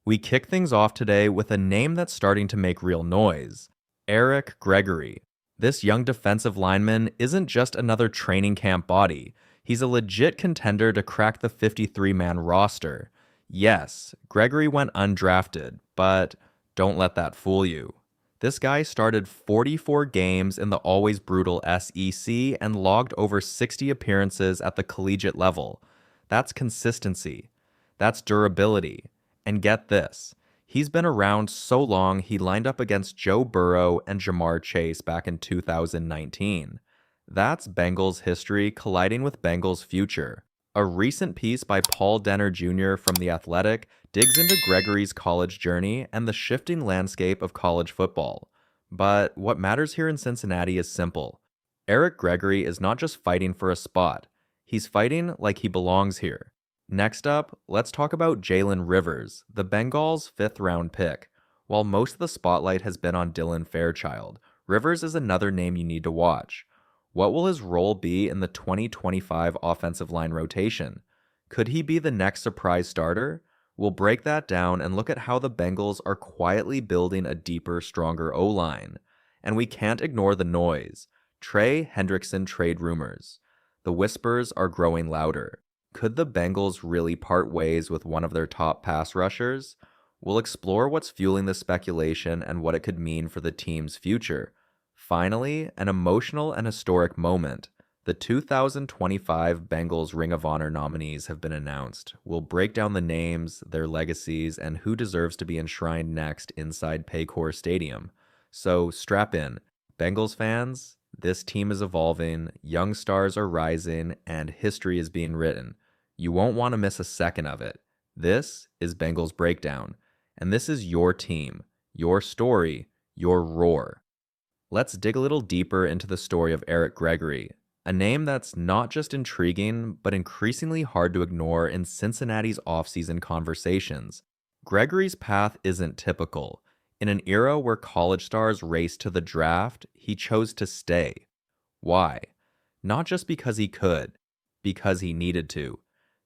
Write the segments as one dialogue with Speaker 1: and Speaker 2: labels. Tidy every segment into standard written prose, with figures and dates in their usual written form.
Speaker 1: We kick things off today with a name that's starting to make real noise: Eric Gregory. This young defensive lineman isn't just another training camp body. He's a legit contender to crack the 53-man roster. Yes, Gregory went undrafted, but don't let that fool you. This guy started 44 games in the always brutal SEC and logged over 60 appearances at the collegiate level. That's consistency. That's durability. And get this, he's been around so long he lined up against Joe Burrow and Jamar Chase back in 2019. That's Bengals history colliding with Bengals future. A recent piece by Paul Denner Jr. from The Athletic digs into Gregory's college journey and the shifting landscape of college football. But what matters here in Cincinnati is simple. Eric Gregory is not just fighting for a spot. He's fighting like he belongs here. Next up, let's talk about Jalen Rivers, the Bengals' 5th-round pick. While most of the spotlight has been on Dylan Fairchild, Rivers is another name you need to watch. What will his role be in the 2025 offensive line rotation? Could he be the next surprise starter? We'll break that down and look at how the Bengals are quietly building a deeper, stronger O-line. And we can't ignore the noise. Trey Hendrickson trade rumors. The whispers are growing louder. Could the Bengals really part ways with one of their top pass rushers? We'll explore what's fueling the speculation and what it could mean for the team's future. Finally, an emotional and historic moment. The 2025 Bengals Ring of Honor nominees have been announced. We'll break down the names, their legacies, and who deserves to be enshrined next inside Paycor Stadium. So strap in. Bengals fans, this team is evolving, young stars are rising, and history is being written. You won't want to miss a second of it. This is Bengals Breakdown, and this is your team, your story, your roar. Let's dig a little deeper into the story of Eric Gregory, a name that's not just intriguing, but increasingly hard to ignore in Cincinnati's offseason conversations. Gregory's path isn't typical. In an era where college stars raced to the draft, he chose to stay. Why? Not just because he could, because he needed to.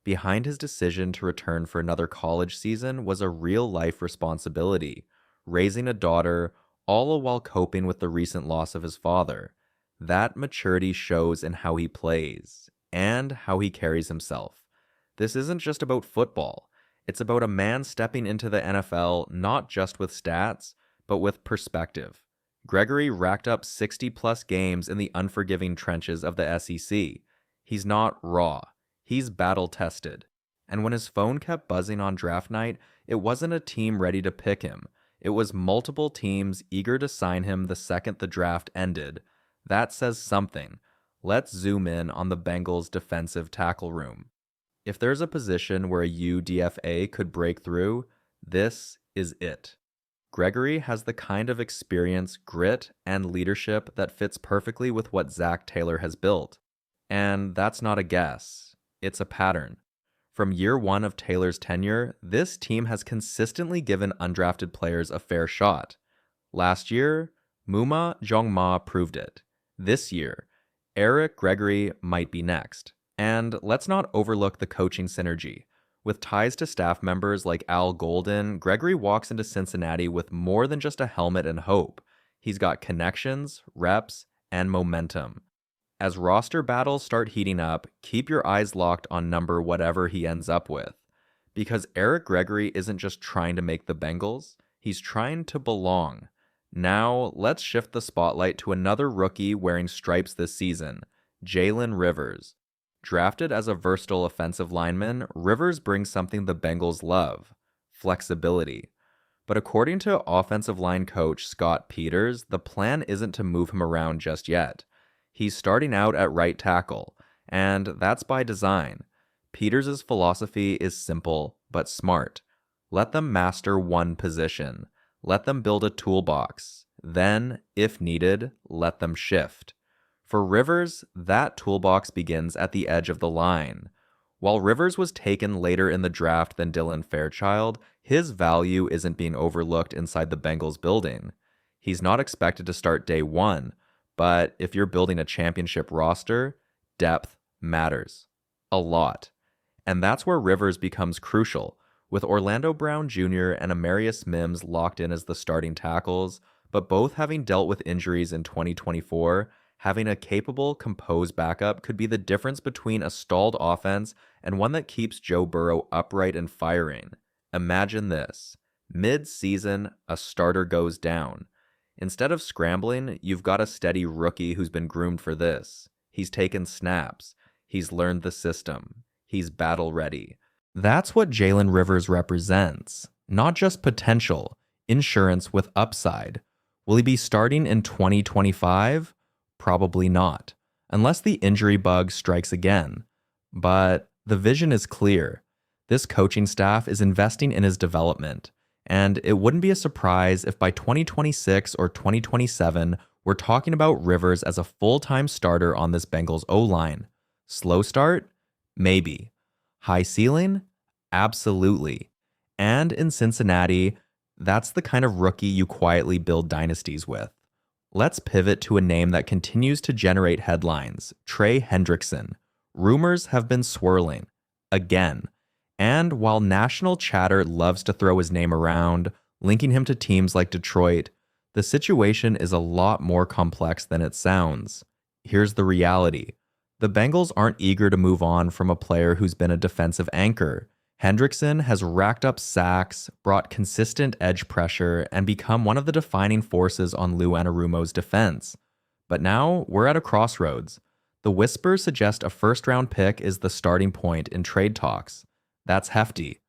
Speaker 1: Behind his decision to return for another college season was a real-life responsibility, raising a daughter, all while coping with the recent loss of his father. That maturity shows in how he plays and how he carries himself. This isn't just about football. It's about a man stepping into the NFL not just with stats, but with perspective. Gregory racked up 60-plus games in the unforgiving trenches of the SEC. He's not raw. He's battle-tested. And when his phone kept buzzing on draft night, it wasn't a team ready to pick him. It was multiple teams eager to sign him the second the draft ended. That says something. Let's zoom in on the Bengals' defensive tackle room. If there's a position where a UDFA could break through, this is it. Gregory has the kind of experience, grit, and leadership that fits perfectly with what Zach Taylor has built. And that's not a guess. It's a pattern. From year one of Taylor's tenure, this team has consistently given undrafted players a fair shot. Last year, Muma Jongma proved it. This year, Eric Gregory might be next. And let's not overlook the coaching synergy. With ties to staff members like Al Golden, Gregory walks into Cincinnati with more than just a helmet and hope. He's got connections, reps, and momentum. As roster battles start heating up, keep your eyes locked on number whatever he ends up with. Because Eric Gregory isn't just trying to make the Bengals, he's trying to belong. Now, let's shift the spotlight to another rookie wearing stripes this season, Jalen Rivers. Drafted as a versatile offensive lineman, Rivers brings something the Bengals love: flexibility. But according to offensive line coach Scott Peters, the plan isn't to move him around just yet. He's starting out at right tackle, and that's by design. Peters' philosophy is simple but smart. Let them master one position. Let them build a toolbox. Then, if needed, let them shift. For Rivers, that toolbox begins at the edge of the line. While Rivers was taken later in the draft than Dylan Fairchild, his value isn't being overlooked inside the Bengals building. He's not expected to start day one, but if you're building a championship roster, depth matters. A lot. And that's where Rivers becomes crucial. With Orlando Brown Jr. and Amarius Mims locked in as the starting tackles, but both having dealt with injuries in 2024, having a capable, composed backup could be the difference between a stalled offense and one that keeps Joe Burrow upright and firing. Imagine this. Mid-season, a starter goes down. Instead of scrambling, you've got a steady rookie who's been groomed for this. He's taken snaps. He's learned the system. He's battle ready. That's what Jalen Rivers represents. Not just potential, insurance with upside. Will he be starting in 2025? Probably not, unless the injury bug strikes again. But the vision is clear. This coaching staff is investing in his development, and it wouldn't be a surprise if by 2026 or 2027, we're talking about Rivers as a full-time starter on this Bengals O-line. Slow start? Maybe. High ceiling? Absolutely. And in Cincinnati, that's the kind of rookie you quietly build dynasties with. Let's pivot to a name that continues to generate headlines, Trey Hendrickson. Rumors have been swirling. Again. And while national chatter loves to throw his name around, linking him to teams like Detroit, the situation is a lot more complex than it sounds. Here's the reality. The Bengals aren't eager to move on from a player who's been a defensive anchor. Hendrickson has racked up sacks, brought consistent edge pressure, and become one of the defining forces on Lou Anarumo's defense. But now we're at a crossroads. The whispers suggest a first-round pick is the starting point in trade talks. That's hefty.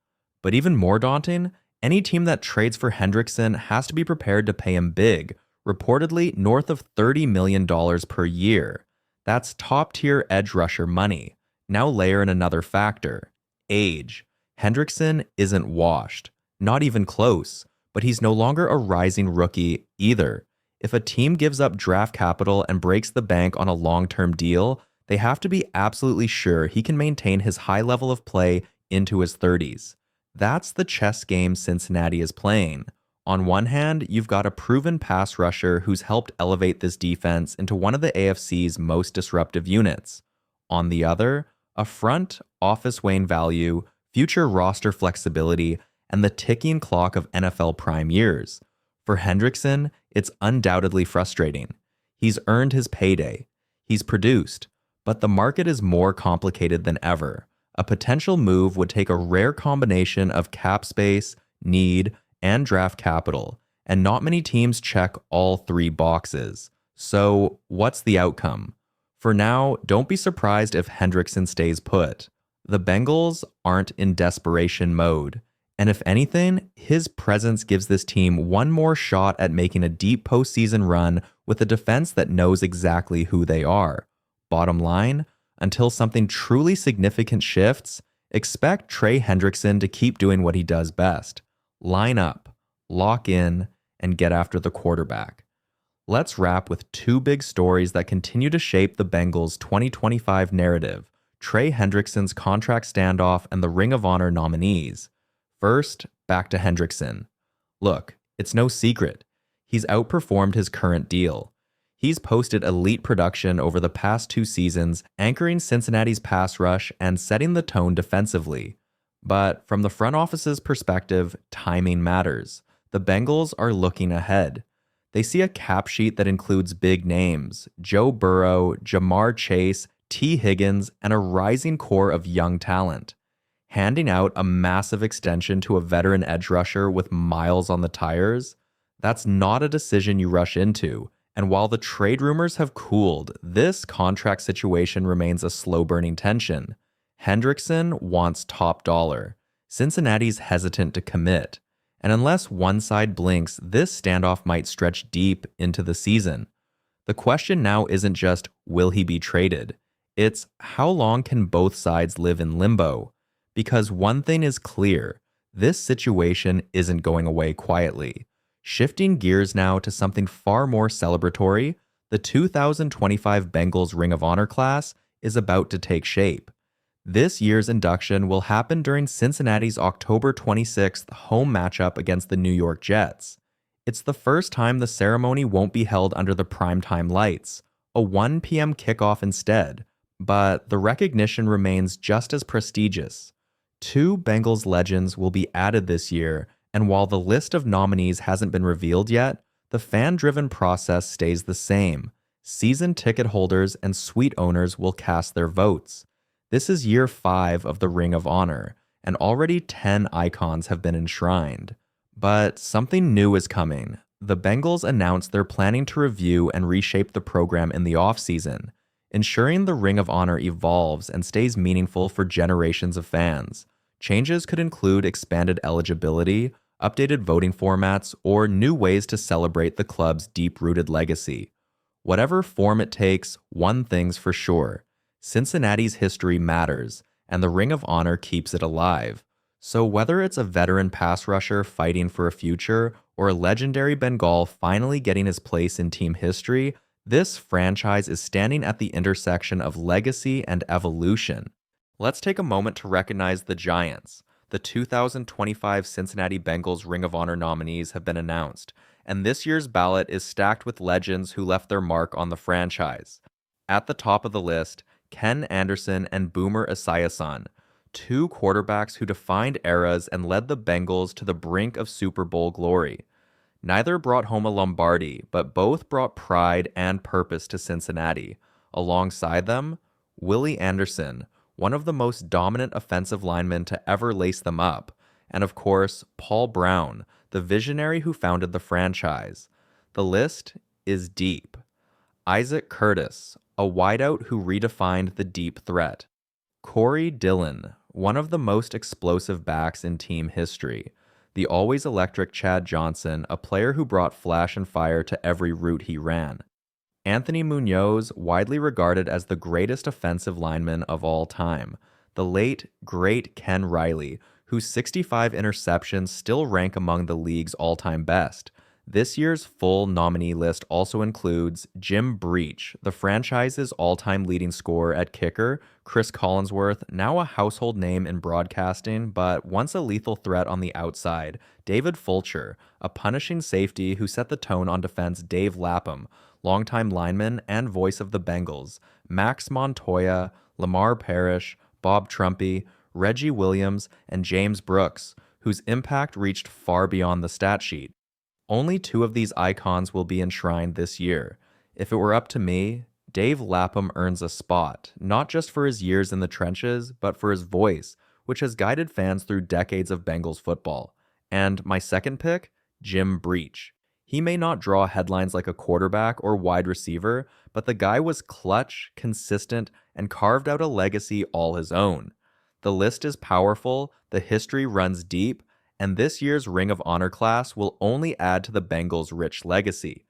Speaker 1: But even more daunting, any team that trades for Hendrickson has to be prepared to pay him big, reportedly north of $30 million per year. That's top-tier edge rusher money. Now layer in another factor, age. Hendrickson isn't washed, not even close, but he's no longer a rising rookie either. If a team gives up draft capital and breaks the bank on a long-term deal, they have to be absolutely sure he can maintain his high level of play into his 30s. That's the chess game Cincinnati is playing. On one hand, you've got a proven pass rusher who's helped elevate this defense into one of the AFC's most disruptive units. On the other, a front office Wayne value, future roster flexibility, and the ticking clock of NFL prime years. For Hendrickson, it's undoubtedly frustrating. He's earned his payday. He's produced. But the market is more complicated than ever. A potential move would take a rare combination of cap space, need, and draft capital, and not many teams check all three boxes. So, what's the outcome? For now, don't be surprised if Hendrickson stays put. The Bengals aren't in desperation mode, and if anything, his presence gives this team one more shot at making a deep postseason run with a defense that knows exactly who they are. Bottom line, until something truly significant shifts, expect Trey Hendrickson to keep doing what he does best. Line up, lock in, and get after the quarterback. Let's wrap with two big stories that continue to shape the Bengals' 2025 narrative: Trey Hendrickson's contract standoff and the Ring of Honor nominees. First, back to Hendrickson. Look, it's no secret. He's outperformed his current deal. He's posted elite production over the past 2 seasons, anchoring Cincinnati's pass rush and setting the tone defensively. But from the front office's perspective, timing matters. The Bengals are looking ahead. They see a cap sheet that includes big names: Joe Burrow, Jamar Chase, T. Higgins, and a rising core of young talent. Handing out a massive extension to a veteran edge rusher with miles on the tires? That's not a decision you rush into. And while the trade rumors have cooled, this contract situation remains a slow-burning tension. Hendrickson wants top dollar. Cincinnati's hesitant to commit. And unless one side blinks, this standoff might stretch deep into the season. The question now isn't just, will he be traded? It's, how long can both sides live in limbo? Because one thing is clear, this situation isn't going away quietly. Shifting gears now to something far more celebratory, the 2025 Bengals Ring of Honor class is about to take shape. This year's induction will happen during Cincinnati's October 26th home matchup against the New York Jets. It's the first time the ceremony won't be held under the primetime lights, a 1 p.m. kickoff instead, but the recognition remains just as prestigious. Two Bengals legends will be added this year, and while the list of nominees hasn't been revealed yet, the fan-driven process stays the same. Season ticket holders and suite owners will cast their votes. This is year 5 of the Ring of Honor, and already 10 icons have been enshrined. But something new is coming. The Bengals announced they're planning to review and reshape the program in the offseason, ensuring the Ring of Honor evolves and stays meaningful for generations of fans. Changes could include expanded eligibility, updated voting formats, or new ways to celebrate the club's deep-rooted legacy. Whatever form it takes, one thing's for sure: Cincinnati's history matters, and the Ring of Honor keeps it alive. So whether it's a veteran pass rusher fighting for a future or a legendary Bengal finally getting his place in team history, this franchise is standing at the intersection of legacy and evolution. Let's take a moment to recognize the Giants. The 2025 Cincinnati Bengals Ring of Honor nominees have been announced, and this year's ballot is stacked with legends who left their mark on the franchise. At the top of the list, Ken Anderson and Boomer Esiason, two quarterbacks who defined eras and led the Bengals to the brink of Super Bowl glory. Neither brought home a Lombardi, but both brought pride and purpose to Cincinnati. Alongside them, Willie Anderson, one of the most dominant offensive linemen to ever lace them up, and of course, Paul Brown, the visionary who founded the franchise. The list is deep. Isaac Curtis, a wideout who redefined the deep threat. Corey Dillon, one of the most explosive backs in team history. The always electric Chad Johnson, a player who brought flash and fire to every route he ran. Anthony Muñoz, widely regarded as the greatest offensive lineman of all time. The late, great Ken Riley, whose 65 interceptions still rank among the league's all-time best. This year's full nominee list also includes Jim Breach, the franchise's all-time leading scorer at kicker, Cris Collinsworth, now a household name in broadcasting, but once a lethal threat on the outside, David Fulcher, a punishing safety who set the tone on defense, Dave Lapham, longtime lineman and voice of the Bengals, Max Montoya, Lamar Parrish, Bob Trumpy, Reggie Williams, and James Brooks, whose impact reached far beyond the stat sheet. Only 2 of these icons will be enshrined this year. If it were up to me, Dave Lapham earns a spot, not just for his years in the trenches, but for his voice, which has guided fans through decades of Bengals football. And my second pick, Jim Breach. He may not draw headlines like a quarterback or wide receiver, but the guy was clutch, consistent, and carved out a legacy all his own. The list is powerful, the history runs deep, and this year's Ring of Honor class will only add to the Bengals' rich legacy.